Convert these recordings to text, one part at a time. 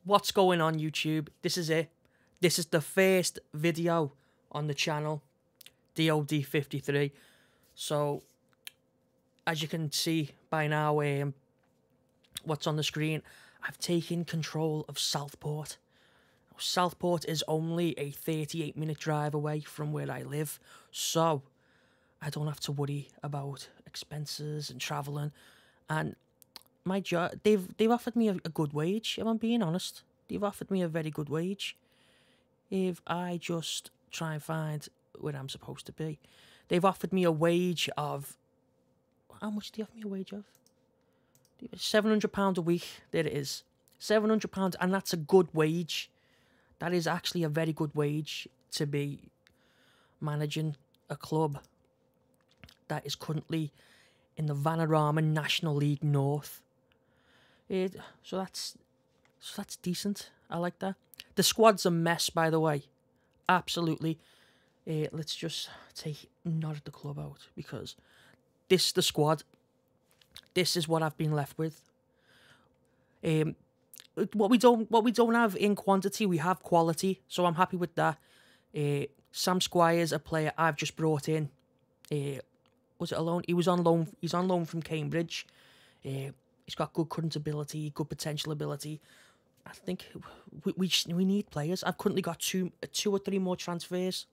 What's going on, YouTube? This is it. This is the first video on the channel, DOD53. So, as you can see by now, what's on the screen, I've taken control of Southport. Southport is only a 38-minute drive away from where I live, so I don't have to worry about expenses and travelling. And my job, they've offered me a good wage, if I'm being honest. They've offered me a very good wage if I just try and find where I'm supposed to be. They've offered me a wage of... How much do they offer me a wage of? £700 a week. There it is. £700, and that's a good wage. That is actually a very good wage to be managing a club that is currently in the Vanarama National League North. So that's decent. I like that. The squad's a mess, by the way. Absolutely. Let's just take not at the club out, because this is the squad. This is what I've been left with. What we don't have in quantity, we have quality. So I'm happy with that. Sam Squire's a player I've just brought in. Was it a loan? He was on loan. He's on loan from Cambridge. He's got good current ability, good potential ability. I think we need players. I've currently got two or three more transfers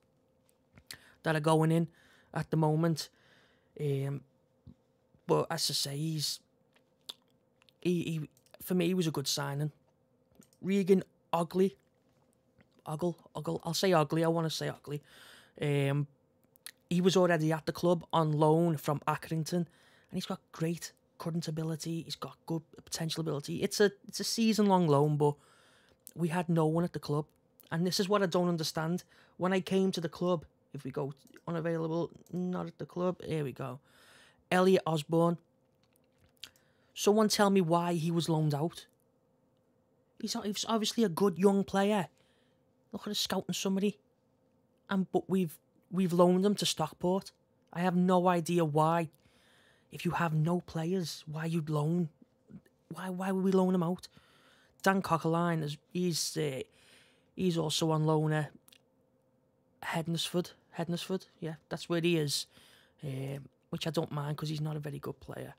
that are going in at the moment. But as I say, he for me, he was a good signing. Regan Ogle. I'll say Ogle. I want to say Ogle. He was already at the club on loan from Accrington, and he's got great current ability. He's got good potential ability. It's a season-long loan, but we had no one at the club, and this is what I don't understand. When I came to the club, if we go unavailable, not at the club, here we go. Elliot Osborne. Someone tell me why he was loaned out. He's obviously a good young player. Look at us scouting somebody, but we've loaned him to Stockport. I have no idea why. If you have no players, why you'd loan? Why would we loan him out? Dan Coqueline, he's also on loan at Hednesford. Yeah, that's where he is. Which I don't mind, because he's not a very good player.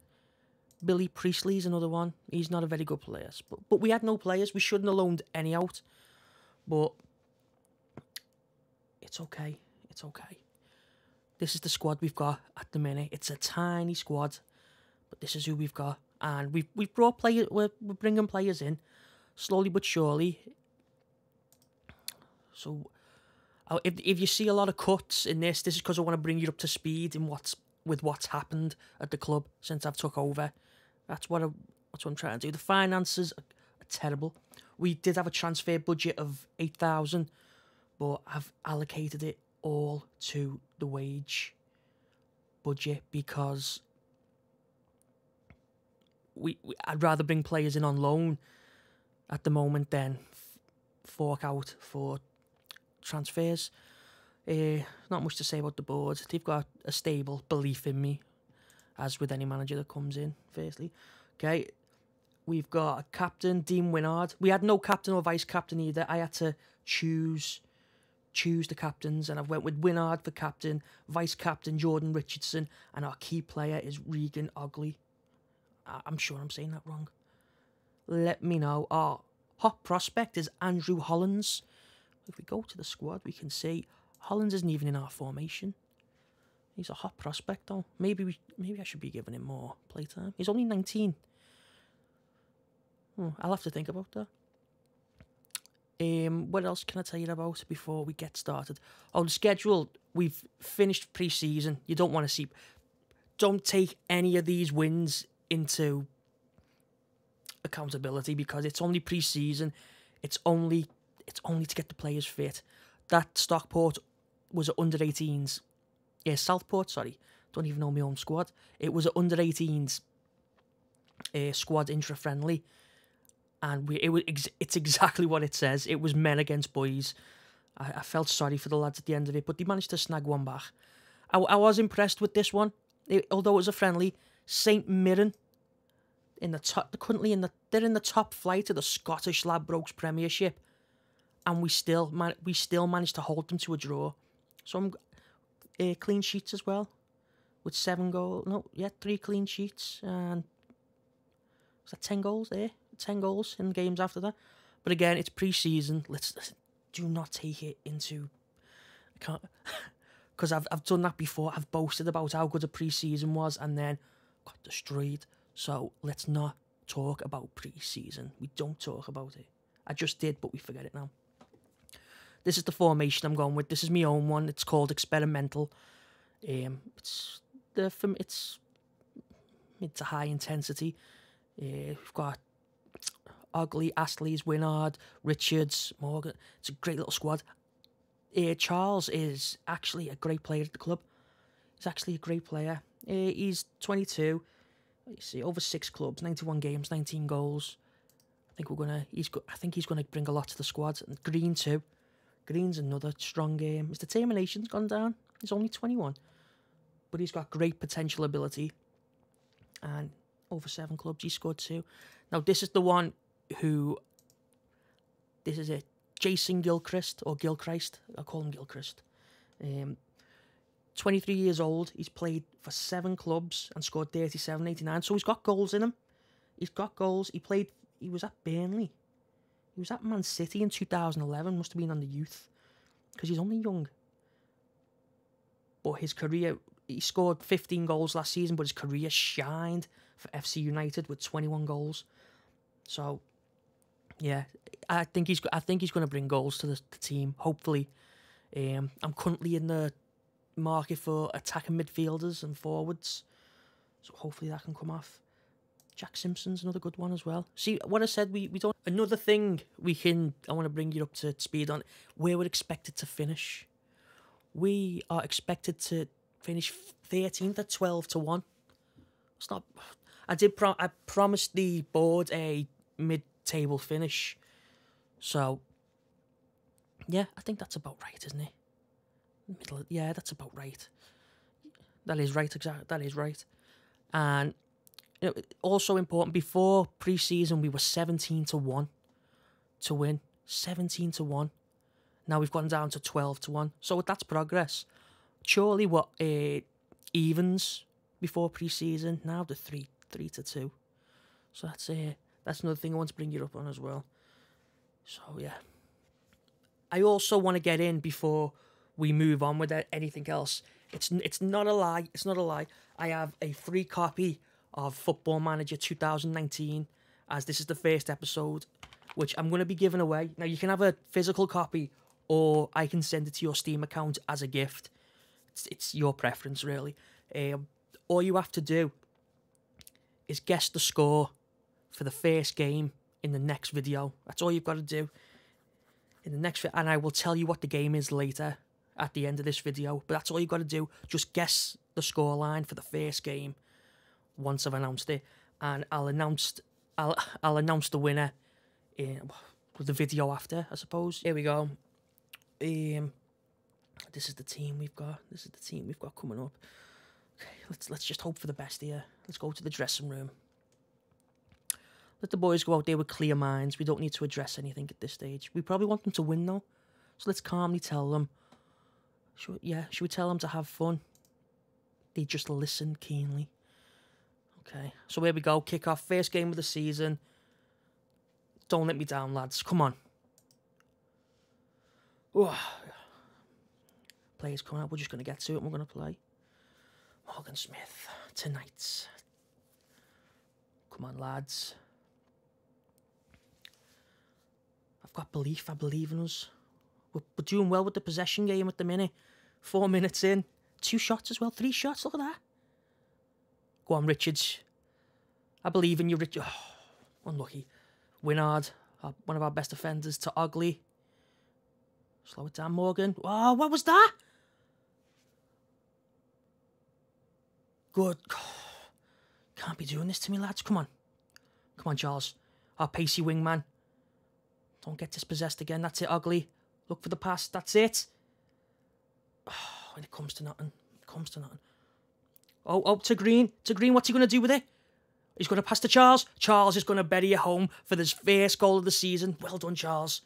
Billy Priestley's another one. He's not a very good player. But we had no players. We shouldn't have loaned any out. But it's okay. It's okay. This is the squad we've got at the minute. It's a tiny squad, but this is who we've got. And we've brought players. We're bringing players in, slowly but surely. So if you see a lot of cuts in this is because I want to bring you up to speed in what's happened at the club since I've took over. That's what I'm trying to do. The finances are terrible. We did have a transfer budget of 8,000, but I've allocated it all to the wage budget, because I'd rather bring players in on loan at the moment than fork out for transfers. Not much to say about the board. They've got a stable belief in me, as with any manager that comes in, firstly. Okay, we've got a captain, Dean Winnard. We had no captain or vice-captain either. I had to choose the captains, and I've went with Winnard for captain, vice-captain Jordan Richardson, and our key player is Regan Ogle. I'm sure I'm saying that wrong. Let me know. Our hot prospect is Andrew Hollins. If we go to the squad, we can see Hollins isn't even in our formation. He's a hot prospect, though. Maybe I should be giving him more playtime. He's only 19. I'll have to think about that. What else can I tell you about before we get started? Oh, the schedule. We've finished pre-season. You don't want to see... Don't take any of these wins into accountability, because it's only pre-season. It's only to get the players fit. That Stockport was at under-18s. Yeah, Southport, sorry. Don't even know my own squad. It was an under-18s squad intra-friendly. And it's exactly what it says. It was men against boys. I felt sorry for the lads at the end of it, but they managed to snag one back. I was impressed with this one. Although it was a friendly, St Mirren in the top. They're in the top flight of the Scottish Ladbrokes Premiership, and we still managed to hold them to a draw. So I'm clean sheets as well, with 7 goals. No, yeah, 3 clean sheets, and was that 10 goals there? 10 goals in the games after that. But again, it's pre-season. Let's do not take it into account, because I've done that before. I've boasted about how good a pre-season was and then got destroyed. So let's not talk about pre-season. We don't talk about it. I just did, but we forget it now. This is the formation I'm going with. This is my own one. It's called Experimental. It's mid to high intensity. We've got Ogley, Astley's, Winard, Richards, Morgan. It's a great little squad. Charles is actually a great player at the club. He's actually a great player. He's 22. You see, over 6 clubs, 91 games, 19 goals. I think he's gonna bring a lot to the squad. And Green too. Green's another strong game. His determination's gone down. He's only 21, but he's got great potential ability. And over 7 clubs, he scored 2. Now this is the one who. This is it. Jason Gilchrist, or Gilchrist. I'll call him Gilchrist. 23 years old. He's played for 7 clubs and scored 37, 89. So he's got goals in him. He's got goals. He was at Burnley. He was at Man City in 2011. Must have been on the youth, because he's only young. But his career, he scored 15 goals last season, but his career shined for FC United with 21 goals. So, yeah, I think he's going to bring goals to the team. Hopefully, I'm currently in the market for attacking midfielders and forwards, so hopefully that can come off. Jack Simpson's another good one as well. See what I said, we don't. Another thing I want to bring you up to speed on where we're expected to finish. We are expected to finish 13th at 12-1. It's not. I promised the board a mid-table finish, so yeah, I think that's about right, isn't it? Middle. Yeah, that's about right. That is right. Exactly. That is right. And also important, before pre-season we were 17-1 to win. 17-1. Now we've gone down to 12-1. So that's progress. Surely what evens before pre-season. Now the 3-2. So that's another thing I want to bring you up on as well. So yeah. I also want to get in before we move on with anything else. It's not a lie. It's not a lie. I have a free copy of Football Manager 2019, as this is the first episode, which I'm going to be giving away. Now, you can have a physical copy, or I can send it to your Steam account as a gift. It's your preference, really. All you have to do is guess the score for the first game in the next video. That's all you've got to do. In the next video, and I will tell you what the game is later at the end of this video. But that's all you've got to do. Just guess the scoreline for the first game once I've announced it, and I'll announce the winner with the video after, I suppose. Here we go. This is the team we've got. This is the team we've got coming up. Okay, let's just hope for the best here. Let's go to the dressing room. Let the boys go out there with clear minds. We don't need to address anything at this stage. We probably want them to win though, so let's calmly tell them. Should we tell them to have fun? They just listen keenly. Okay, so here we go. Kick off, first game of the season. Don't let me down, lads. Come on. Oh. Players coming out. We're just going to get to it and we're going to play. Morgan Smith tonight. Come on, lads. I've got belief. I believe in us. We're doing well with the possession game at the minute. 4 minutes in. 2 shots as well. 3 shots. Look at that. Go on, Richards. I believe in you, Richard. Oh, unlucky. Winard, one of our best defenders, to Ogley. Slow it down, Morgan. Oh, what was that? Good. Can't be doing this to me, lads. Come on. Come on, Charles. Our pacey wingman. Don't get dispossessed again. That's it, Ogley. Look for the pass. That's it. Oh, when it comes to nothing. It comes to nothing. Oh, to Green. To Green, what's he going to do with it? He's going to pass to Charles. Charles is going to bury it home for this first goal of the season. Well done, Charles.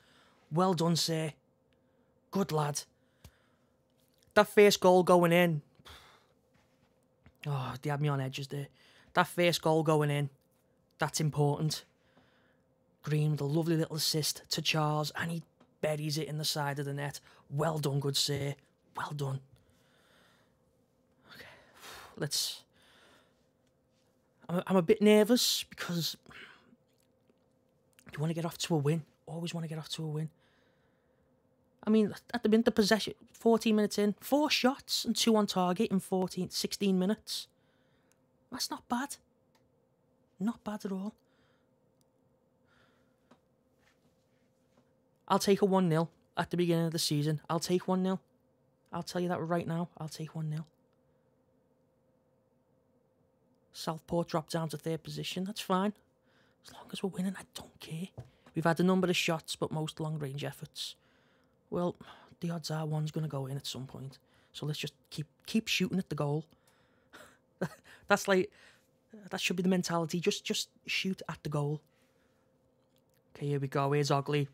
Well done, sir. Good lad. That first goal going in. Oh, they had me on edges there. That first goal going in. That's important. Green with a lovely little assist to Charles. And he buries it in the side of the net. Well done, good sir. Well done. Okay. Let's... I'm a bit nervous because you want to get off to a win. Always want to get off to a win. I mean, at the minute, the possession, 14 minutes in, 4 shots and 2 on target in 16 minutes. That's not bad. Not bad at all. I'll take a 1-0 at the beginning of the season. I'll take 1-0. I'll tell you that right now. I'll take 1-0. Southport dropped down to 3rd position. That's fine. As long as we're winning, I don't care. We've had a number of shots, but most long-range efforts. Well, the odds are one's going to go in at some point. So let's just keep shooting at the goal. That's like... That should be the mentality. Just shoot at the goal. Okay, here we go. Here's Ogley.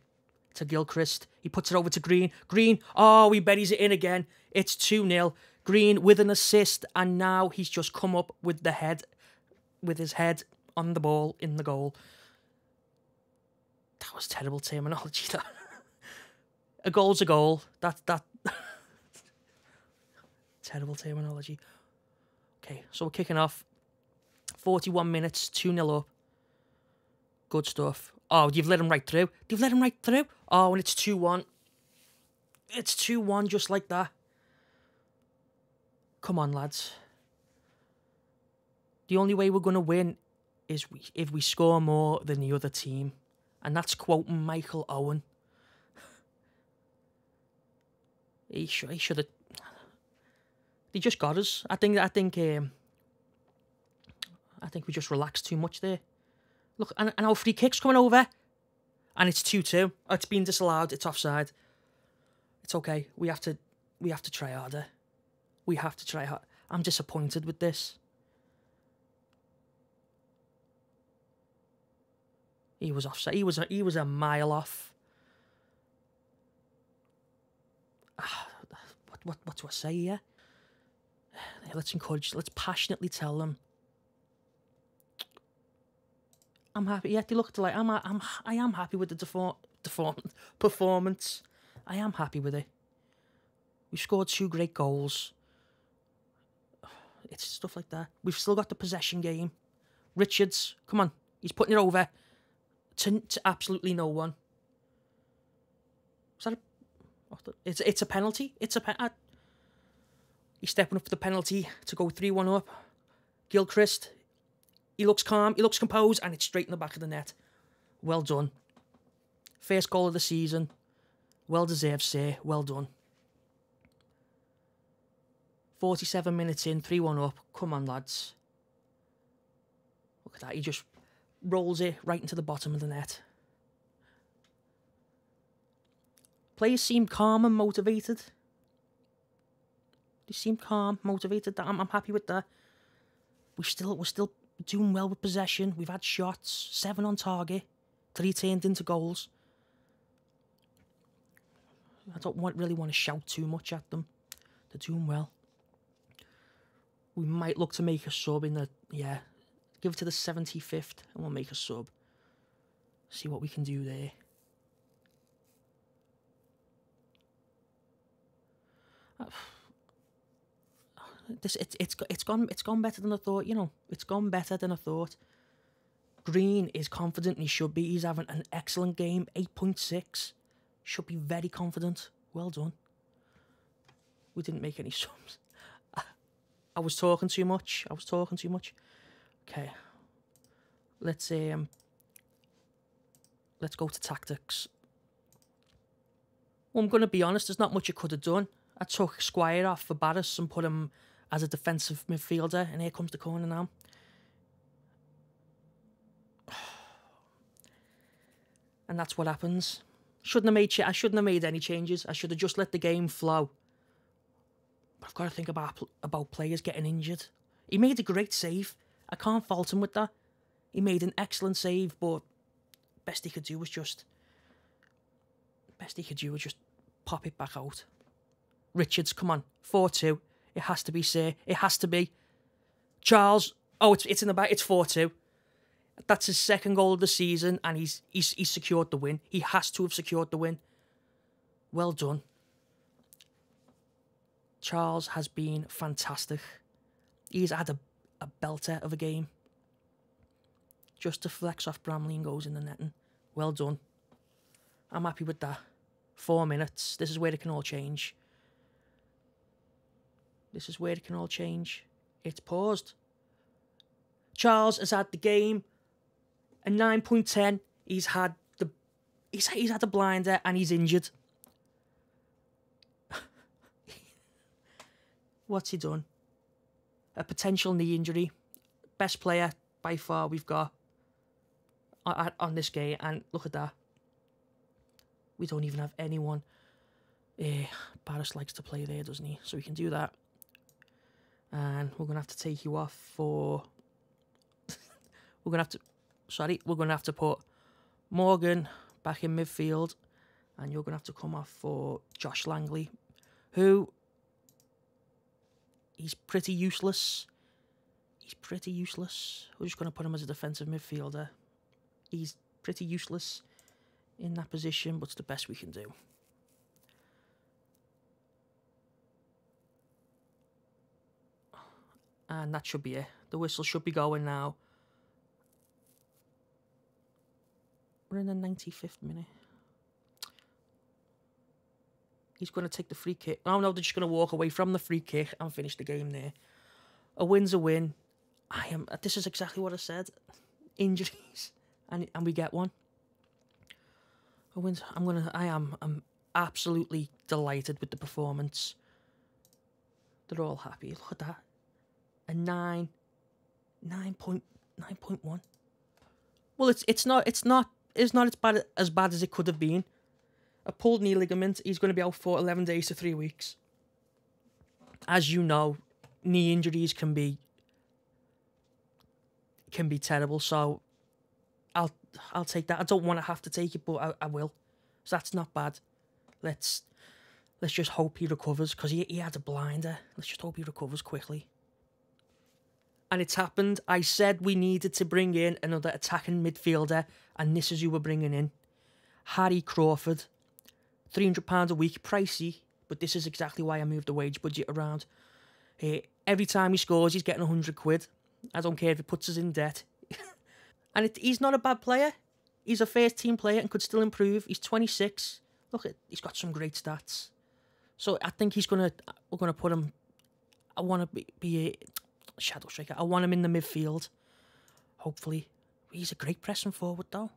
To Gilchrist. He puts it over to Green. Green. Oh, he buries it in again. It's 2-0. Green with an assist. And now he's just come up with the head. With his head on the ball in the goal. That was terrible terminology. A goal's a goal. That terrible terminology. Okay, so we're kicking off. 41 minutes, 2-0 up. Good stuff. Oh, you've let him right through. You've let him right through. Oh, and it's 2-1. It's 2-1 just like that. Come on, lads. The only way we're going to win is if we score more than the other team. And that's quoting Michael Owen. He should have... They just got us. I think we just relaxed too much there. Look, and our free kick's coming over. And it's 2-2. Oh, it's been disallowed. It's offside. It's okay. We have to try harder. We have to try hard. I'm disappointed with this. He was offside. He was a mile off. What do I say here? Let's encourage. Let's passionately tell them. I'm happy. Yeah, they look like I am happy with the performance. I am happy with it. We scored 2 great goals. It's stuff like that. We've still got the possession game. Richards, come on, he's putting it over to absolutely no one. Is that it's a penalty. He's stepping up for the penalty to go 3-1 up. Gilchrist. He looks calm, he looks composed, and it's straight in the back of the net. Well done. First goal of the season. Well deserved, sir. Well done. 47 minutes in, 3-1 up. Come on, lads. Look at that. He just rolls it right into the bottom of the net. Players seem calm and motivated. They seem calm, motivated. I'm happy with that. We're still doing well with possession. We've had shots, 7 on target, 3 turned into goals. I don't really want to shout too much at them. They're doing well. We might look to make a sub in the... Yeah, give it to the 75th and we'll make a sub. See what we can do there. It's gone better than I thought, you know. It's gone better than I thought. Green is confident and he should be. He's having an excellent game. 8.6. Should be very confident. Well done. We didn't make any subs. I was talking too much. Okay. Let's go to tactics. Well, I'm going to be honest, there's not much I could have done. I took Squire off for Barris and put him as a defensive midfielder, and here comes the corner now. And that's what happens. I shouldn't have made any changes. I should have just let the game flow. But I've got to think about players getting injured. He made a great save. I can't fault him with that. He made an excellent save, but best he could do was just pop it back out. Richards, come on, 4-2. It has to be, sir. It has to be. Charles, oh, it's in the back. It's 4-2. That's his second goal of the season, and he's secured the win. He has to have secured the win. Well done. Charles has been fantastic. He's had a belter of a game. Just deflects off Bramley and goes in the netting. Well done. I'm happy with that. 4 minutes. This is where it can all change. This is where it can all change. It's paused. Charles has had the game. A 9.10. He's had a blinder and he's injured. What's he done? A potential knee injury. Best player by far we've got on this game, and look at that. We don't even have anyone. Barris likes to play there, doesn't he? So we can do that. And we're gonna have to take you off for. We're gonna have to put Morgan back in midfield, and you're gonna have to come off for Josh Langley, who. He's pretty useless. We're just going to put him as a defensive midfielder. He's pretty useless in that position, but it's the best we can do. And that should be it. The whistle should be going now. We're in the 95th minute. He's going to take the free kick. Oh no, they're just going to walk away from the free kick and finish the game there. A win's a win. This is exactly what I said. Injuries, and we get one. A win. I'm absolutely delighted with the performance. They're all happy. Look at that. A 9.1. Well, it's not as bad as it could have been. A pulled knee ligament. He's going to be out for 11 days to 3 weeks. As you know, knee injuries can be terrible. So I'll take that. I don't want to have to take it, but I will. So that's not bad. Let's just hope he recovers, because he had a blinder. Let's just hope he recovers quickly. And it's happened. I said we needed to bring in another attacking midfielder, and this is who we're bringing in. Harry Crawford. £300 a week, pricey, but this is exactly why I moved the wage budget around. Every time he scores, he's getting £100. I don't care if he puts us in debt. And he's not a bad player. He's a first team player and could still improve. He's 26. Look, he's got some great stats. So I think we're gonna put him. I want to be a shadow striker. I want him in the midfield. Hopefully, he's a great pressing forward though.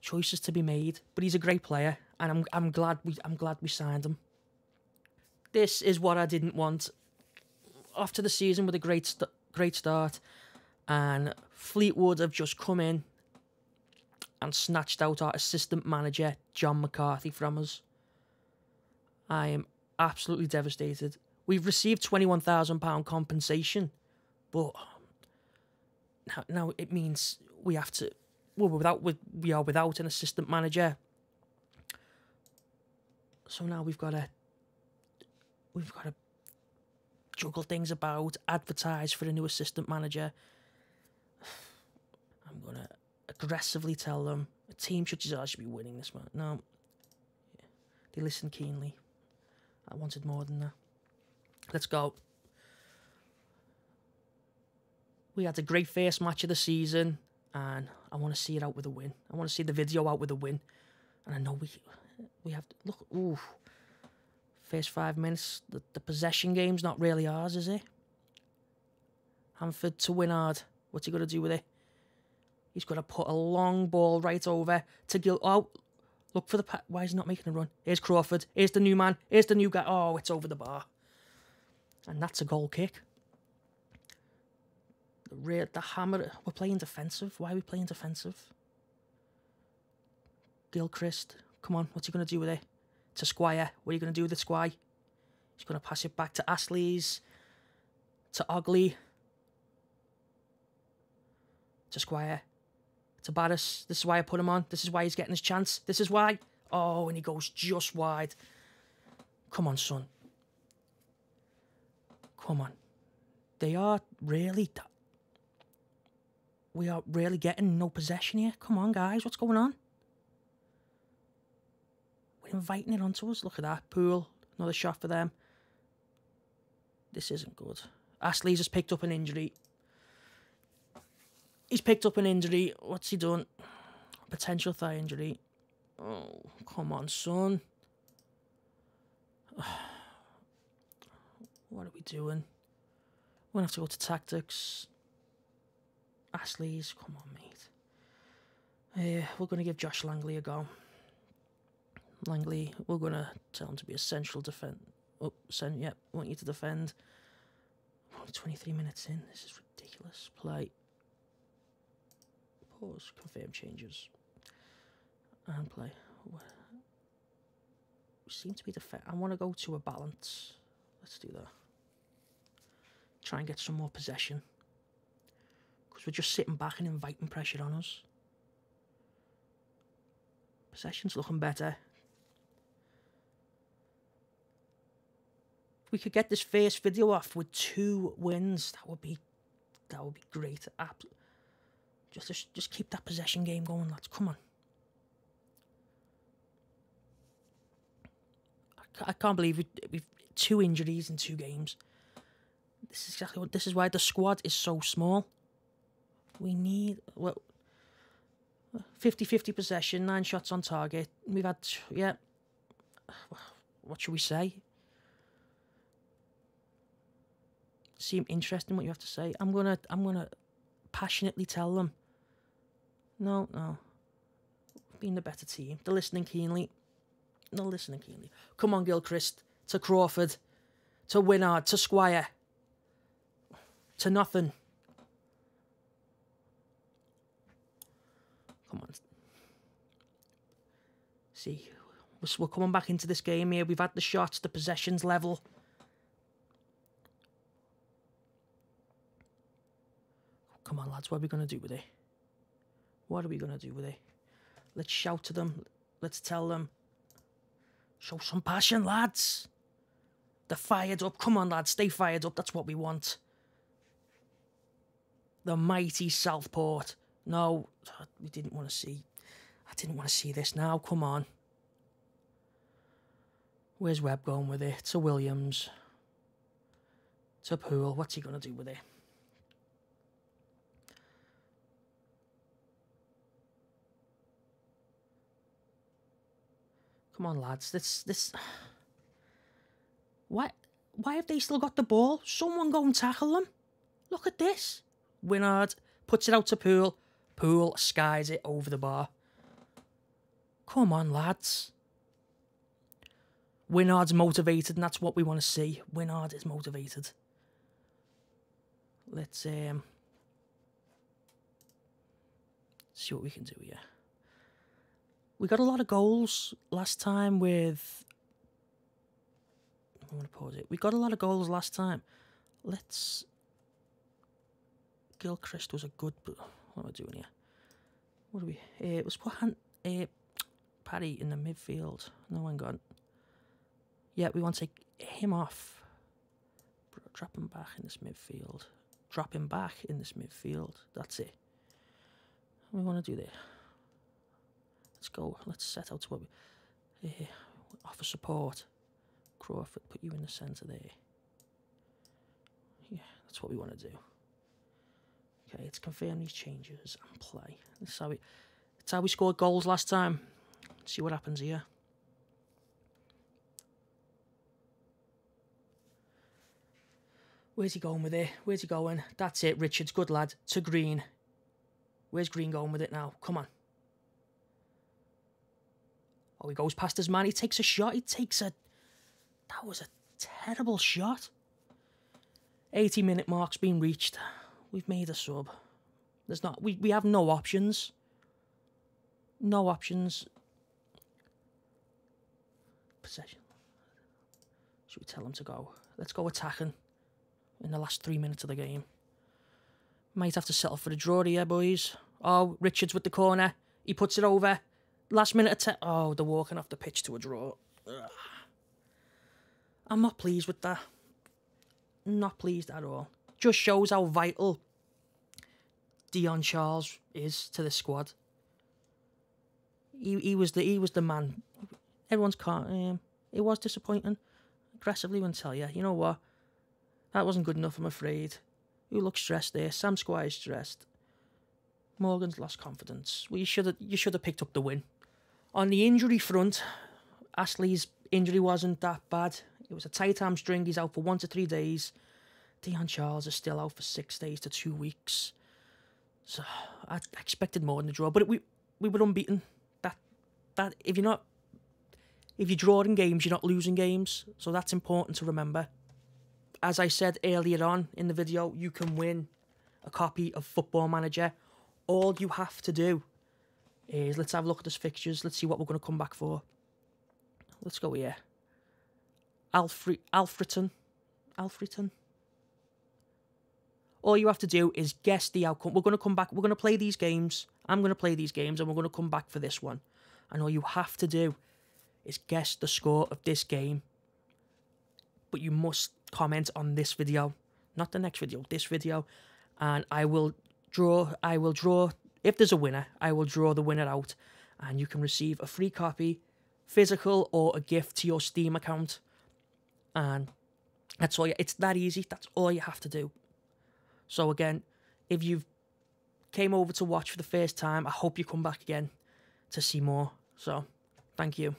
Choices to be made, but he's a great player, and I'm glad we signed him. This is what I didn't want. After the season with a great start, and Fleetwood have just come in and snatched out our assistant manager John McCarthy from us. I am absolutely devastated. We've received £21,000 compensation, but now it means we have to. We are without an assistant manager. So now we've got to juggle things about, advertise for a new assistant manager. I'm gonna aggressively tell them a team such as ours should be winning this one. No, they listen keenly. I wanted more than that. Let's go. We had a great first match of the season, and I want to see it out with a win. I want to see the video out with a win. And I know we have to look. Ooh, first 5 minutes. The possession game's not really ours, is it? Hanford to Winard. What's he going to do with it? He's going to put a long ball right over to Gil. Oh, look for the. Why is he not making a run? Here's Crawford. Here's the new man. Here's the new guy. Oh, it's over the bar. And that's a goal kick. The hammer. We're playing defensive. Why are we playing defensive? Gilchrist. Come on. What's he going to do with it? To Squire. What are you going to do with it, Squire? He's going to pass it back to Astley's. To Ogley. To Squire. To Barris. This is why I put him on. This is why he's getting his chance. This is why. Oh, and he goes just wide. Come on, son. Come on. They are really... We are really getting no possession here. Come on, guys. What's going on? We're inviting it onto us. Look at that. Poole. Another shot for them. This isn't good. Astley's just picked up an injury. He's picked up an injury. What's he done? Potential thigh injury. Oh, come on, son. What are we doing? We're going to have to go to tactics. Astley's, come on, mate. We're going to give Josh Langley a go. Langley, we're going to tell him to be a central defence. Oh, yep, want you to defend. Only 23 minutes in. This is ridiculous. Play. Pause. Confirm changes. And play. We seem to be I want to go to a balance. Let's do that. Try and get some more possession. Because we're just sitting back and inviting pressure on us. Possession's looking better. If we could get this first video off with 2 wins, that would be great. Just keep that possession game going, lads. Come on. I can't believe we've 2 injuries in 2 games. This is exactly what. This is why the squad is so small. We need 50-50 possession, 9 shots on target. We've had What should we say? Seem interesting what you have to say. I'm gonna passionately tell them. No. Being the better team. They're listening keenly. Come on, Gilchrist. To Crawford. To Winard. To Squire. To nothing. Come on. See, we're coming back into this game here. We've had the shots, the possessions level. Come on, lads. What are we going to do with it? Let's shout to them. Let's tell them. Show some passion, lads. They're fired up. Come on, lads. Stay fired up. That's what we want. The mighty Southport. No, we didn't want to see. I didn't want to see this now. Come on. Where's Webb going with it? To Williams. To Poole. What's he going to do with it? Come on, lads. This. Why have they still got the ball? Someone go and tackle them. Look at this. Winard puts it out to Poole. Poole skies it over the bar. Come on, lads. Winard's motivated, and that's what we want to see. Winard is motivated. Let's see what we can do here. We got a lot of goals last time with... I'm going to pause it. We got a lot of goals last time. Let's... Gilchrist was a good... What am I doing here? What do we... let's put Paddy in the midfield. No, hang on. Yeah, we want to take him off. Drop him back in this midfield. Drop him back in this midfield. That's it. What we want to do there. Let's go. Let's set out to what we... offer support. Crawford, put you in the centre there. Yeah, that's what we want to do. Okay, let's confirm these changes and play. That's how we scored goals last time. Let's see what happens here. Where's he going with it? Where's he going? That's it, Richards. Good lad. To Green. Where's Green going with it now? Come on. Oh, he goes past his man. He takes a shot. That was a terrible shot. 80-minute mark's been reached. We've made a sub. We have no options. No options. Possession. Should we tell him to go? Let's go attacking in the last 3 minutes of the game. Might have to settle for the draw here, boys. Oh, Richards with the corner. He puts it over. Last minute attack. Oh, they're walking off the pitch to a draw. Ugh. I'm not pleased with that. Not pleased at all. Just shows how vital Dion Charles is to the squad. He was the man. Everyone's can't. It was disappointing. Aggressively won't tell you. You know what? That wasn't good enough, I'm afraid. Who looks stressed there? Sam Squire's stressed. Morgan's lost confidence. Well, you should have picked up the win. On the injury front, Ashley's injury wasn't that bad. It was a tight hamstring. He's out for 1 to 3 days. Dion Charles is still out for 6 days to 2 weeks. So I expected more than the draw, but we were unbeaten. That if you're drawing games, you're not losing games. So that's important to remember. As I said earlier on in the video, you can win a copy of Football Manager. All you have to do is, let's have a look at the fixtures. Let's see what we're going to come back for. Let's go here. Alfreton. All you have to do is guess the outcome. We're going to come back. We're going to play these games. I'm going to play these games, and we're going to come back for this one. And all you have to do is guess the score of this game. But you must comment on this video, not the next video, this video. And I will draw, if there's a winner, I will draw the winner out. And you can receive a free copy, physical or a gift to your Steam account. And that's all. It's that easy. That's all you have to do. So again, if you've came over to watch for the first time, I hope you come back again to see more. So, thank you.